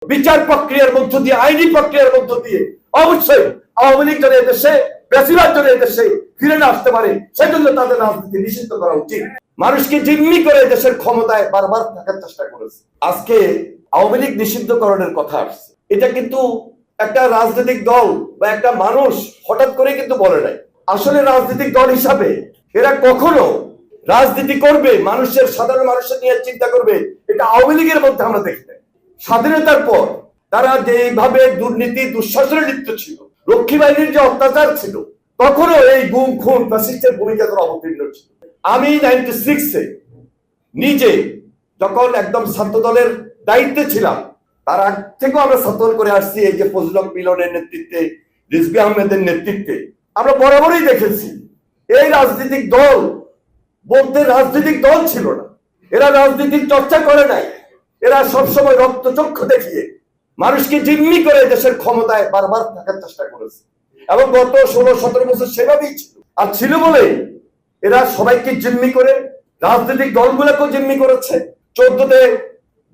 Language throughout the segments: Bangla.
বিচার প্রক্রিয়ার মধ্য দিয়ে, আইনি প্রক্রিয়ার মধ্য দিয়ে অবশ্যই আওয়ামী লীগ যেন এদেশে, বেশিরভাগ যেন এদেশে ফিরে না আসতে পারে, সেজন্য তাদের রাজনীতি নিষিদ্ধ করা উচিত। মানুষকে জিম্মি করে দেশের ক্ষমতায় বারবার থাকার চেষ্টা করেছে। আজকে আওয়ামী লীগ নিষিদ্ধকরণের কথা আসছে, এটা কিন্তু একটা রাজনৈতিক দল বা একটা মানুষ হঠাৎ করে কিন্তু বলে নাই। আসলে রাজনৈতিক দল হিসাবে এরা কখনো রাজনীতি করবে, মানুষের, সাধারণ মানুষের নিয়ে চিন্তা করবে, এটা আওয়ামী লীগের মধ্যে আমরা দেখি নাই। স্বাধীনতার পর তারা যেভাবে দুর্নীতি দুঃশাসনে লিপ্ত ছিল, রক্ষী বাহিনীর যে অত্যাচার ছিল, তখনও এই গুম খুন ফ্যাসিস্টের ভূমিকা তারা অবতীর্ণ ছিল। আমি 96-এ নিজে যখন একদম ছাত্র দলের দায়িত্বে ছিলাম, তার আগ থেকেও আমরা ছাত্র করে আসছি। এই যে ফজল হক মিলনের নেতৃত্বে, রিজভী আহমেদের নেতৃত্বে আমরা বরাবরই দেখেছি এই রাজনৈতিক দল বলতে রাজনৈতিক দল ছিল না। এরা রাজনীতির চর্চা করে নাই। এরা সবসময় রক্তচক্ষু দেখিয়ে মানুষকে জিম্মি করে দেশের ক্ষমতায় বারবার থাকার চেষ্টা করেছে এবং গত 16-17 বছর সেভাবেই ছিল। আর ছিল বলে এরা সবাইকে জিম্মি করে, রাজনৈতিক দলগুলোকেও জিম্মি করেছে। 14-তে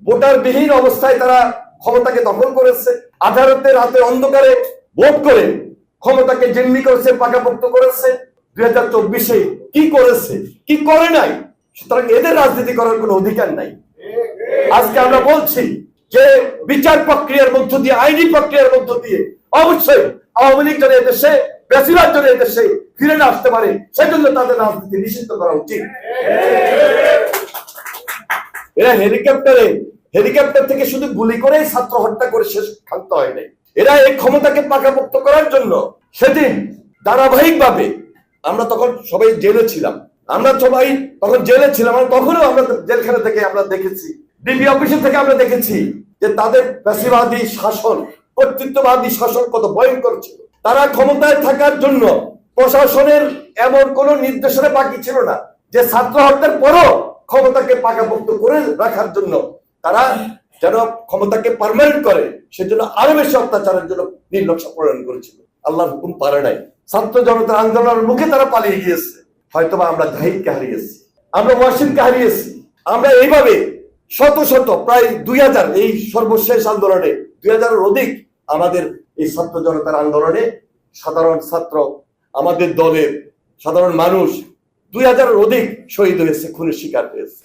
ভোটারবিহীন অবস্থায় তারা ক্ষমতাকে দখল করেছে। 18-তে রাতের অন্ধকারে ভোট করে ক্ষমতাকে জিম্মি করেছে, পাকাপোক্ত করেছে। 2024-এ কি করেছে, কি করে নাই। সুতরাং এদের রাজনীতি করার কোনো অধিকার নাই। আজকে আমরা বলছি যে বিচার প্রক্রিয়ার মধ্য দিয়ে, আইনি প্রক্রিয়ার মধ্য দিয়ে অবশ্যই আওয়ামী লীগ যেন এদেশে, বেশিরভাগ যেন এদেশে ফিরে না আসতে পারে, সেজন্য তাদের রাজনীতি নিষিদ্ধ করা উচিত। এরা হেলিকপ্টার থেকে শুধু গুলি করেই ছাত্র হত্যা করে শেষ ক্ষান্ত হয় নাই। এরা এই ক্ষমতাকে পাকাপোক্ত করার জন্য সেদিন ধারাবাহিকভাবে, আমরা তখন সবাই জেলে ছিলাম, তখনও আমরা জেলখানা থেকে আমরা দেখেছি, ডিবি অফিসে থেকে আমরা দেখেছি যে তাদের ফ্যাসিবাদী শাসন, কর্তৃত্ববাদী শাসন কত ভয়ঙ্কর ছিল। তারা ক্ষমতায় থাকার জন্য প্রশাসনের এমন কোন নির্দেশনা বাকি ছিল না যে ছাত্র হত্যার পরও ক্ষমতাকে পাকাপোক্ত করে রাখার জন্য তারা যেন ক্ষমতাকে পার্মানেন্ট করে, সেজন্য আরো বেশি অত্যাচারের জন্য নির্লক্ষ্য প্রয়োগ করেছিল। আল্লাহর হুকুম পারে নাই। ছাত্র জনতার আন্দোলনের মুখে তারা পালিয়ে গিয়েছে। হয়তোবা আমরা জাহিদকে হারিয়েছি, আমরা ওয়াসিমকে হারিয়েছি। আমরা এইভাবে শত শত, প্রায় 2000, এই সর্বশেষ আন্দোলনে 2000-এর অধিক আমাদের এই ছাত্র জনতার আন্দোলনে সাধারণ ছাত্র, আমাদের দলের সাধারণ মানুষ 2000-এর অধিক শহীদ হয়েছে, খুনের শিকার হয়েছে।